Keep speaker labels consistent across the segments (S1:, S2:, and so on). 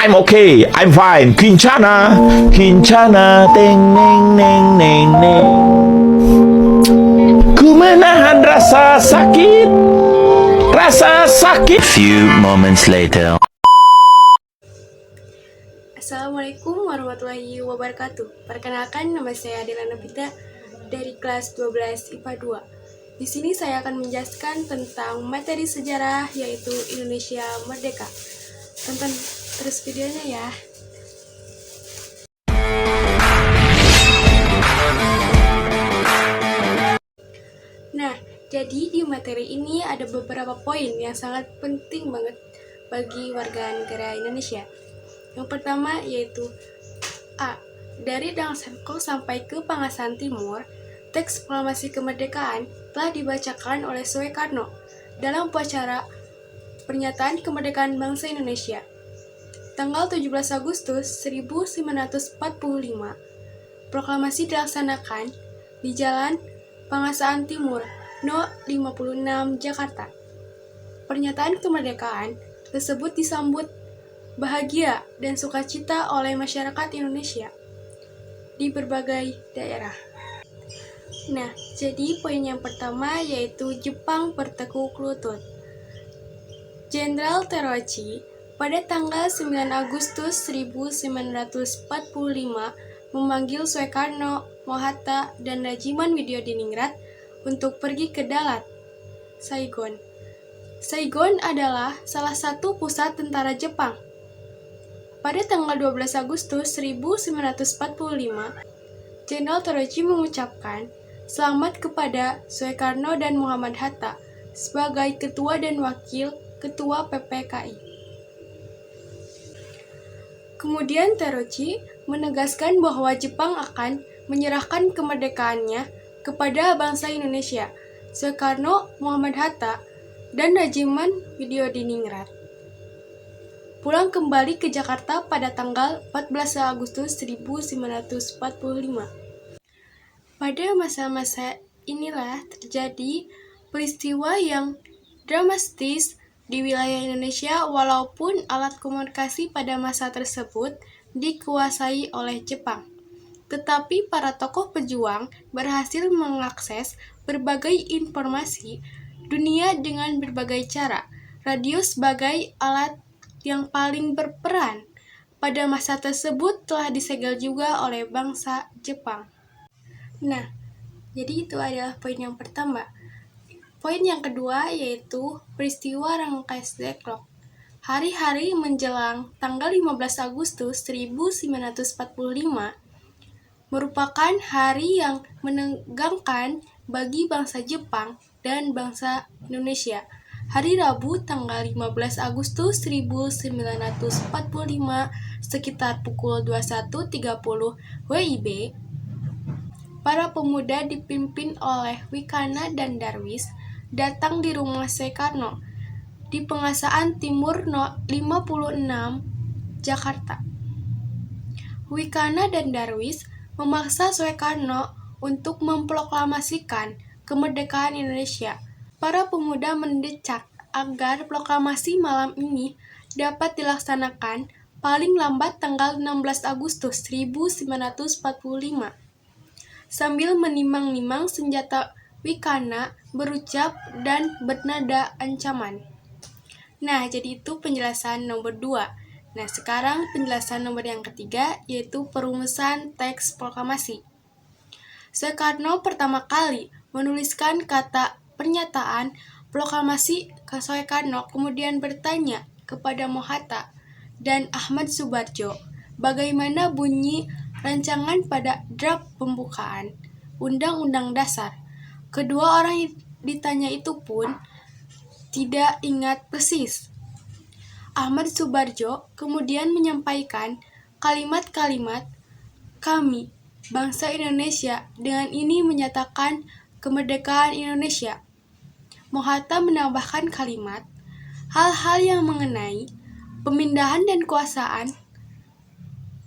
S1: I'm okay, I'm fine. Kincana, kincana, teng neng neng neng neng. Ku menahan rasa sakit, rasa sakit.
S2: Few moments later.
S3: Assalamualaikum warahmatullahi wabarakatuh. Perkenalkan, nama saya Adela Nabita dari kelas 12 IPA 2. Di sini saya akan menjelaskan tentang materi sejarah, yaitu Indonesia Merdeka. Tonton terus videonya ya. Nah, jadi di materi ini ada beberapa poin yang sangat penting banget bagi warga negara Indonesia. Yang pertama yaitu A. Dari Dang Sengkong sampai ke Pangasan Timur, teks proklamasi kemerdekaan telah dibacakan oleh Soekarno dalam upacara pernyataan kemerdekaan bangsa Indonesia. Tanggal 17 Agustus 1945, proklamasi dilaksanakan di Jalan Pangasaan Timur No. 56 Jakarta. Pernyataan kemerdekaan tersebut disambut bahagia dan sukacita oleh masyarakat Indonesia di berbagai daerah. Nah, jadi poin yang pertama yaitu Jepang bertekuk lutut. Jenderal Terauchi pada tanggal 9 Agustus 1945 memanggil Soekarno, Mohatta, dan Rajiman Widyodiningrat untuk pergi ke Dalat, Saigon. Saigon adalah salah satu pusat tentara Jepang. Pada tanggal 12 Agustus 1945, Jenderal Terauchi mengucapkan selamat kepada Soekarno dan Muhammad Hatta sebagai Ketua dan Wakil Ketua PPKI. Kemudian Terauchi menegaskan bahwa Jepang akan menyerahkan kemerdekaannya kepada bangsa Indonesia, Soekarno, Muhammad Hatta, dan Rajiman Widyodiningrat. Pulang kembali ke Jakarta pada tanggal 14 Agustus 1945. Pada masa-masa inilah terjadi peristiwa yang dramatis di wilayah Indonesia, walaupun alat komunikasi pada masa tersebut dikuasai oleh Jepang. Tetapi para tokoh pejuang berhasil mengakses berbagai informasi dunia dengan berbagai cara. Radio sebagai alat yang paling berperan pada masa tersebut telah disegel juga oleh bangsa Jepang. Nah, jadi itu adalah poin yang pertama. Poin yang kedua yaitu peristiwa Rangkais Deadlock. Hari-hari menjelang tanggal 15 Agustus 1945 merupakan hari yang menegangkan bagi bangsa Jepang dan bangsa Indonesia. Hari Rabu tanggal 15 Agustus 1945 sekitar pukul 21.30 WIB, para pemuda dipimpin oleh Wikana dan Darwis datang di rumah Soekarno di Pangasaan Timur No. 56 Jakarta. Wikana dan Darwis memaksa Soekarno untuk memproklamasikan kemerdekaan Indonesia. Para pemuda mendecak agar proklamasi malam ini dapat dilaksanakan paling lambat tanggal 16 Agustus 1945. Sambil menimang-nimang senjata, Wikana berucap dan bernada ancaman. Nah, jadi itu penjelasan nomor 2. Nah, sekarang penjelasan nomor yang ketiga, yaitu perumusan teks proklamasi. Soekarno pertama kali menuliskan kata pernyataan proklamasi ke Soekarno, kemudian bertanya kepada Mohatta dan Ahmad Subarjo bagaimana bunyi rancangan pada draft pembukaan Undang-Undang Dasar. Kedua orang yang ditanya itu pun tidak ingat persis. Ahmad Subarjo kemudian menyampaikan kalimat-kalimat, "Kami, bangsa Indonesia, dengan ini menyatakan kemerdekaan Indonesia." Mohatta menambahkan kalimat, "Hal-hal yang mengenai pemindahan dan kekuasaan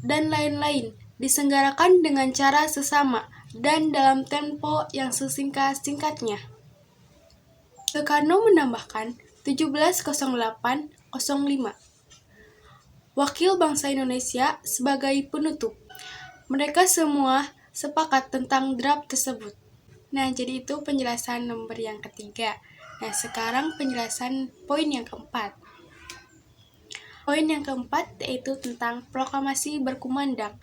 S3: dan lain-lain diselenggarakan dengan cara sesama dan dalam tempo yang sesingkat-singkatnya." Soekarno menambahkan 17.08.05. wakil bangsa Indonesia sebagai penutup. Mereka semua sepakat tentang draft tersebut. Nah, jadi itu penjelasan nomor yang ketiga. Nah, sekarang penjelasan poin yang keempat. Poin yang keempat yaitu tentang proklamasi berkumandang.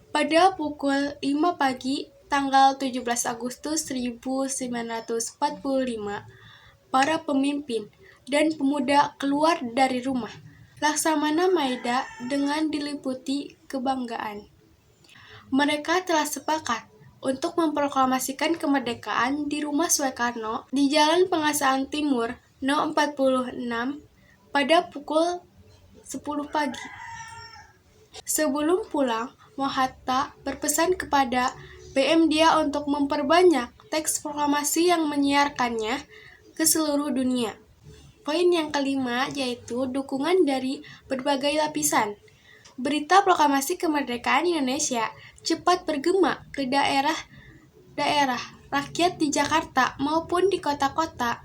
S3: Pada pukul 5 pagi tanggal 17 Agustus 1945, para pemimpin dan pemuda keluar dari rumah Laksamana Maeda dengan diliputi kebanggaan. Mereka telah sepakat untuk memproklamasikan kemerdekaan di rumah Soekarno di Jalan Pengasahan Timur No. 46 pada pukul 10 pagi. Sebelum pulang, Mohatta berpesan kepada PM dia untuk memperbanyak teks proklamasi yang menyiarkannya ke seluruh dunia. Poin yang kelima yaitu dukungan dari berbagai lapisan. Berita proklamasi kemerdekaan Indonesia cepat bergema ke daerah-daerah. Rakyat di Jakarta maupun di kota-kota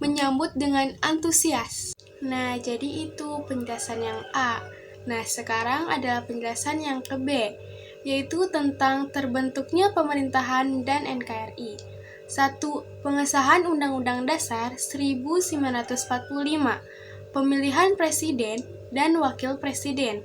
S3: menyambut dengan antusias. Nah, jadi itu penjelasan yang A. Nah, sekarang adalah penjelasan yang ke B, yaitu tentang terbentuknya pemerintahan dan NKRI. 1. Pengesahan Undang-Undang Dasar 1945, pemilihan presiden dan wakil presiden.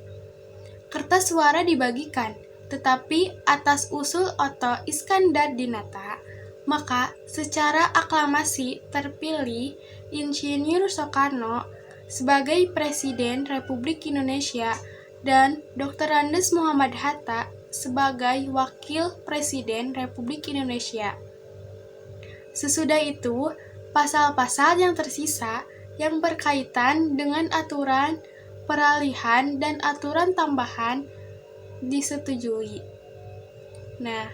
S3: Kertas suara dibagikan, tetapi atas usul Otto Iskandar Dinata, maka secara aklamasi terpilih Insinyur Soekarno sebagai Presiden Republik Indonesia dan Dr. Andes Muhammad Hatta sebagai Wakil Presiden Republik Indonesia. Sesudah itu, pasal-pasal yang tersisa yang berkaitan dengan aturan peralihan dan aturan tambahan disetujui. Nah,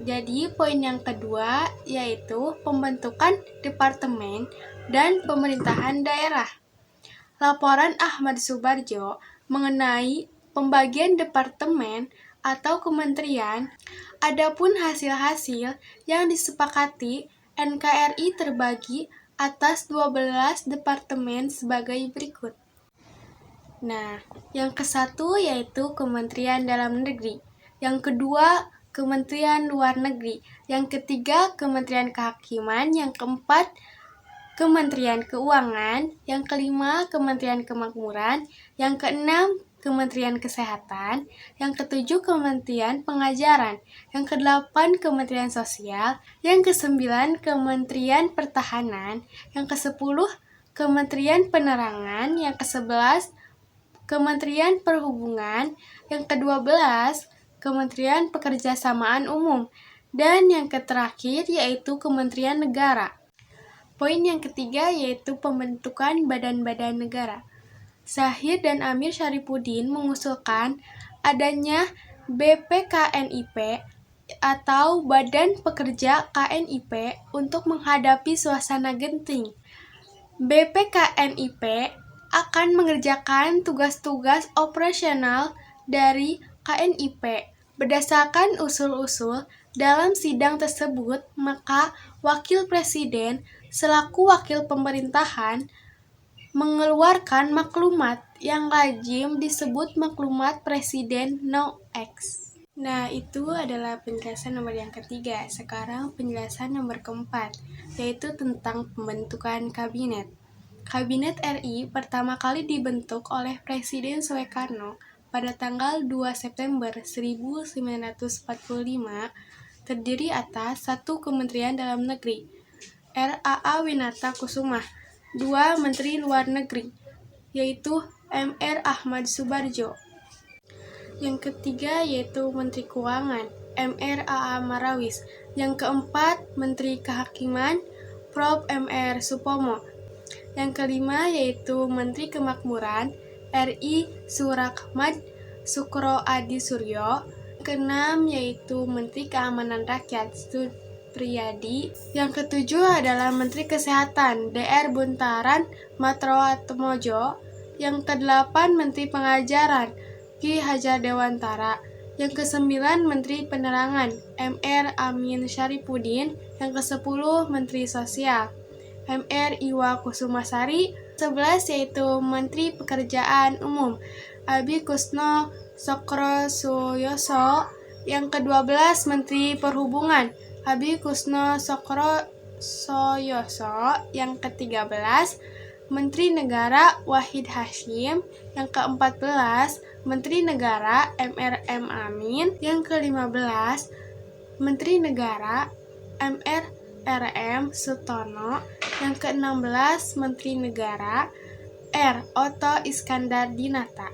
S3: jadi poin yang kedua yaitu pembentukan departemen dan pemerintahan daerah. Laporan Ahmad Subarjo mengenai pembagian departemen atau kementerian, adapun hasil-hasil yang disepakati NKRI terbagi atas 12 departemen sebagai berikut. Nah, yang ke-1 yaitu Kementerian Dalam Negeri, yang kedua Kementerian Luar Negeri, yang ketiga Kementerian Kehakiman, yang keempat Kementerian Keuangan, yang kelima Kementerian Kemakmuran, yang keenam Kementerian Kesehatan, yang ketujuh Kementerian Pengajaran, yang kedelapan Kementerian Sosial, yang kesembilan Kementerian Pertahanan, yang kesepuluh Kementerian Penerangan, yang kesebelas Kementerian Perhubungan, yang ke-12 Kementerian Pekerjasamaan Umum, dan yang terakhir yaitu Kementerian Negara. Poin yang ketiga yaitu pembentukan badan-badan negara. Zahir dan Amir Syarifuddin mengusulkan adanya BPKNIP atau Badan Pekerja KNIP untuk menghadapi suasana genting. BPKNIP akan mengerjakan tugas-tugas operasional dari KNIP. Berdasarkan usul-usul dalam sidang tersebut, maka Wakil Presiden selaku wakil pemerintahan mengeluarkan maklumat yang lazim disebut maklumat Presiden No. X. Nah, itu adalah penjelasan nomor yang ketiga. Sekarang penjelasan nomor keempat, yaitu tentang pembentukan kabinet. Kabinet RI pertama kali dibentuk oleh Presiden Soekarno pada tanggal 2 September 1945, terdiri atas 1 Kementerian Dalam Negeri, R.A.A. Winata Kusuma, 2 Menteri Luar Negeri, yaitu M.R. Ahmad Subarjo. Yang ketiga yaitu Menteri Keuangan, M.R. A.A. Marawis. Yang keempat, Menteri Kehakiman, Prof. M.R. Supomo. Yang kelima yaitu Menteri Kemakmuran, R.I. Surakmad Sukro Adi Suryo. Keenam yaitu Menteri Keamanan Rakyat, Supriyadi. Yang ketujuh adalah Menteri Kesehatan, Dr. Buntaran Matroatmojo. Yang kedelapan Menteri Pengajaran, Ki Hajar Dewantara. Yang kesembilan Menteri Penerangan, M.R. Amin Syarifuddin. Yang kesepuluh Menteri Sosial, M.R. Iwa Kusumasari. 11 yaitu Menteri Pekerjaan Umum Abi Kusno Sokrosuyoso. Yang ke-12 Menteri Perhubungan Abi Kusno Sokrosuyoso. Yang ke-13 Menteri Negara Wahid Hasyim. Yang ke-14 Menteri Negara MRM Amin. Yang ke-15 Menteri Negara MRRM Sutono. Yang ke-16 Menteri Negara R. Oto Iskandar Dinata.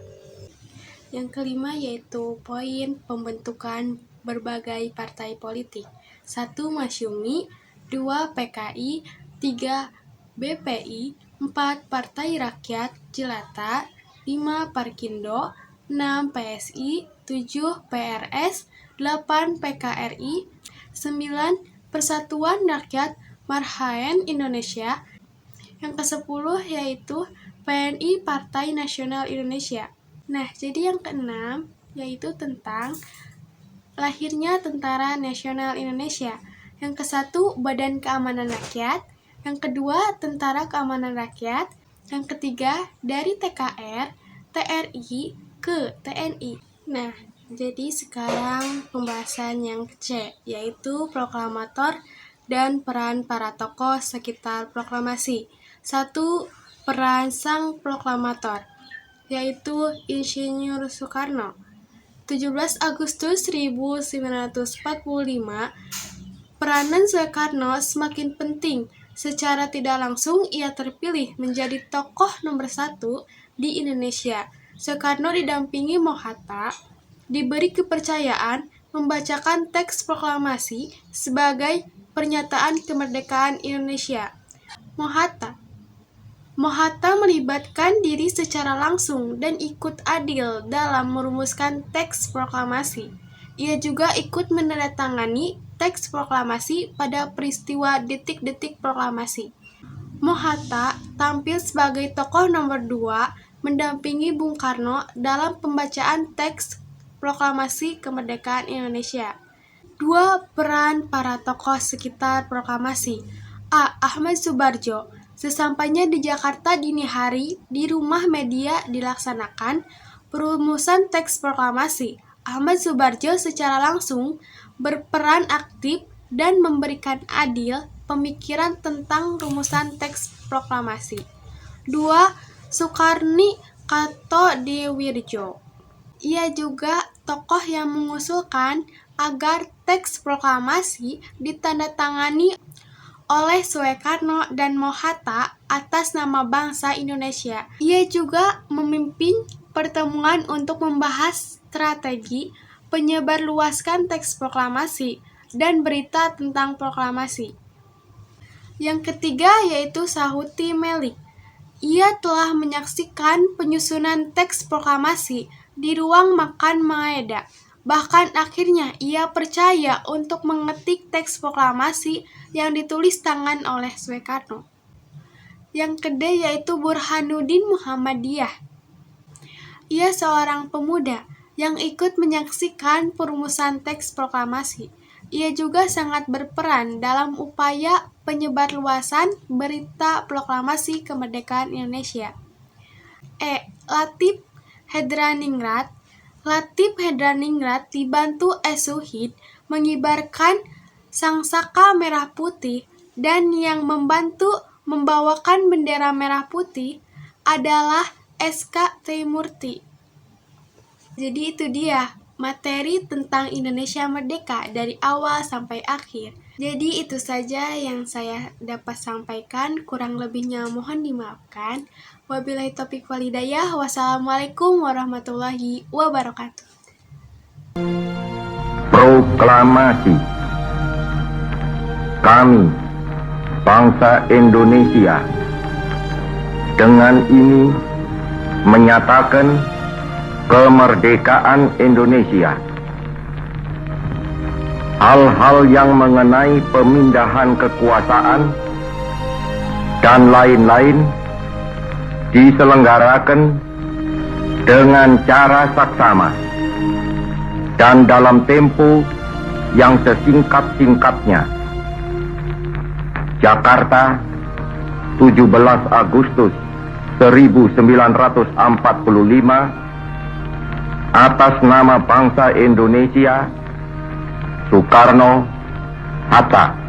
S3: Yang kelima yaitu poin pembentukan berbagai partai politik. 1. Masyumi, 2. PKI, 3. BPI, 4. Partai Rakyat Jelata, 5. Parkindo, 6. PSI, 7. PRS, 8. PKRI, 9. Persatuan Rakyat Marhaen Indonesia. Yang ke-10 yaitu PNI Partai Nasional Indonesia. Nah, jadi yang ke-6 yaitu tentang lahirnya Tentara Nasional Indonesia. Yang ke-1 Badan Keamanan Rakyat. Yang kedua Tentara Keamanan Rakyat. Yang ketiga dari TKR, TRI ke TNI. Nah, jadi sekarang pembahasan yang C, yaitu proklamator dan peran para tokoh sekitar proklamasi. 1. Peran sang proklamator, yaitu Insinyur Soekarno. 17 Agustus 1945, peranan Soekarno semakin penting. Secara tidak langsung ia terpilih menjadi tokoh nomor 1 di Indonesia. Soekarno didampingi Mohatta, diberi kepercayaan membacakan teks proklamasi sebagai pernyataan kemerdekaan Indonesia. Mohatta melibatkan diri secara langsung dan ikut adil dalam merumuskan teks proklamasi. Ia juga ikut menandatangani teks proklamasi pada peristiwa detik-detik proklamasi. Mohatta tampil sebagai tokoh nomor 2 mendampingi Bung Karno dalam pembacaan teks proklamasi kemerdekaan Indonesia. 2. Peran para tokoh sekitar proklamasi. A. Ahmad Subarjo. Sesampainya di Jakarta dini hari, di rumah media dilaksanakan perumusan teks proklamasi. Ahmad Subarjo secara langsung berperan aktif dan memberikan adil pemikiran tentang rumusan teks proklamasi. 2. Soekarni Kartodiwirjo. Ia juga tokoh yang mengusulkan agar teks proklamasi ditandatangani oleh Soekarno dan Mohatta atas nama bangsa Indonesia. Ia juga memimpin pertemuan untuk membahas strategi penyebarluaskan teks proklamasi dan berita tentang proklamasi. Yang ketiga yaitu Sahuti Melik. Ia telah menyaksikan penyusunan teks proklamasi di ruang makan Maeda. Bahkan akhirnya ia percaya untuk mengetik teks proklamasi yang ditulis tangan oleh Soekarno. Yang kedua yaitu Burhanuddin Muhammadiyah. Ia seorang pemuda yang ikut menyaksikan perumusan teks proklamasi. Ia juga sangat berperan dalam upaya penyebarluasan berita proklamasi kemerdekaan Indonesia. E. Latif Hedraningrat. Latif Hedraningrat dibantu Suhid mengibarkan sangsaka merah putih, dan yang membantu membawakan bendera merah putih adalah SK Trimurti. Jadi itu dia materi tentang Indonesia Merdeka dari awal sampai akhir. Jadi itu saja yang saya dapat sampaikan, kurang lebihnya mohon dimaafkan. Wabillahi taufiq wal hidayah. Wassalamualaikum warahmatullahi wabarakatuh.
S4: Proklamasi. Kami, bangsa Indonesia, dengan ini menyatakan kemerdekaan Indonesia. Hal-hal yang mengenai pemindahan kekuasaan dan lain-lain diselenggarakan dengan cara saksama dan dalam tempo yang sesingkat-singkatnya. Jakarta, 17 Agustus 1945 atas nama bangsa Indonesia, Soekarno, Hatta.